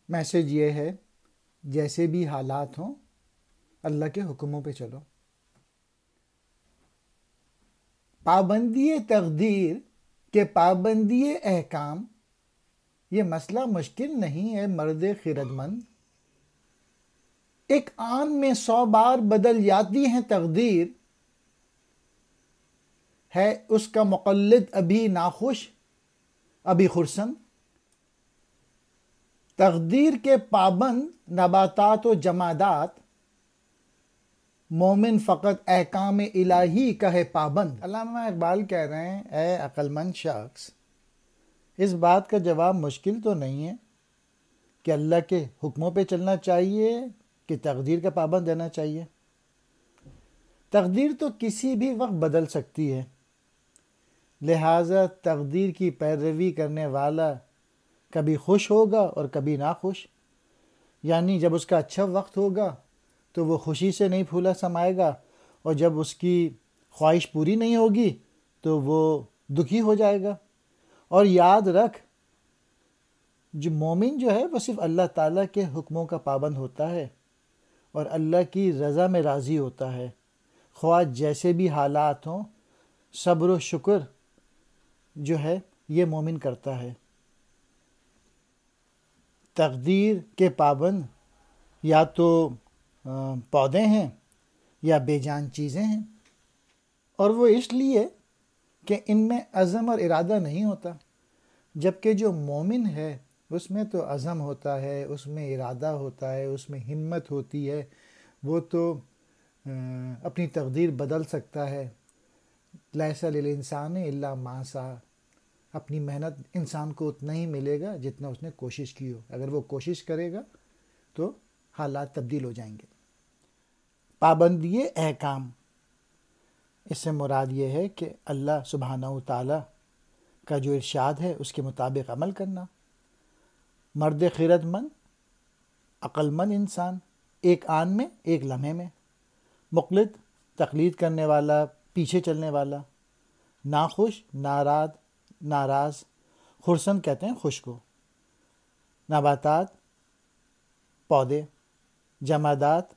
Message یہ ہے، جیسے بھی حالات ہوں اللہ کے حکموں پہ چلو۔ پابندی تقدیر کے پابندی احکام، یہ مسئلہ مشکل نہیں ہے مرد خرد مند۔ ایک آن میں 100 بار بدل جاتی ہے تقدیر، ہے اس کا مقلد ابھی ناخوش ابھی خرسند۔ تقدیر کے پابند نباتات و جمادات، مومن فقط احکام الہی کا ہے پابند۔ علامہ اقبال کہہ رہے ہیں، اے عقل مند شخص، اس بات کا جواب مشکل تو نہیں ہے کہ اللہ کے حکموں پہ چلنا چاہیے کہ تقدیر کا پابند رہنا چاہیے۔ تقدیر تو کسی بھی وقت بدل سکتی ہے، لہٰذا تقدیر کی پیروی کرنے والا کبھی خوش ہوگا اور کبھی ناخوش، یعنی جب اس کا اچھا وقت ہوگا تو وہ خوشی سے نہیں پھولا سمائے گا، اور جب اس کی خواہش پوری نہیں ہوگی تو وہ دکھی ہو جائے گا۔ اور یاد رکھ، جو مومن جو ہے وہ صرف اللہ تعالیٰ کے حکموں کا پابند ہوتا ہے اور اللہ کی رضا میں راضی ہوتا ہے، خواہ جیسے بھی حالات ہوں۔ صبر و شکر جو ہے یہ مومن کرتا ہے۔ تقدیر کے پابند یا تو پودے ہیں یا بے جان چیزیں ہیں، اور وہ اس لیے کہ ان میں عزم اور ارادہ نہیں ہوتا، جبکہ جو مومن ہے اس میں تو عزم ہوتا ہے، اس میں ارادہ ہوتا ہے، اس میں ہمت ہوتی ہے، وہ تو اپنی تقدیر بدل سکتا ہے۔ لیس للانسان الا ما سعی، اپنی محنت انسان کو اتنا ہی ملے گا جتنا اس نے کوشش کی ہو۔ اگر وہ کوشش کرے گا تو حالات تبدیل ہو جائیں گے۔ پابندی احکام، اس سے مراد یہ ہے کہ اللہ سبحانہ و تعالیٰ کا جو ارشاد ہے اس کے مطابق عمل کرنا۔ مرد خیرت مند، عقل مند انسان، ایک آن میں ایک لمحے میں۔ مقلد، تقلید کرنے والا، پیچھے چلنے والا۔ ناخوش، ناراض۔ خرسند کہتے ہیں خوش کو۔ نباتات، پودے۔ جمادات،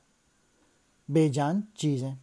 بے جان چیزیں۔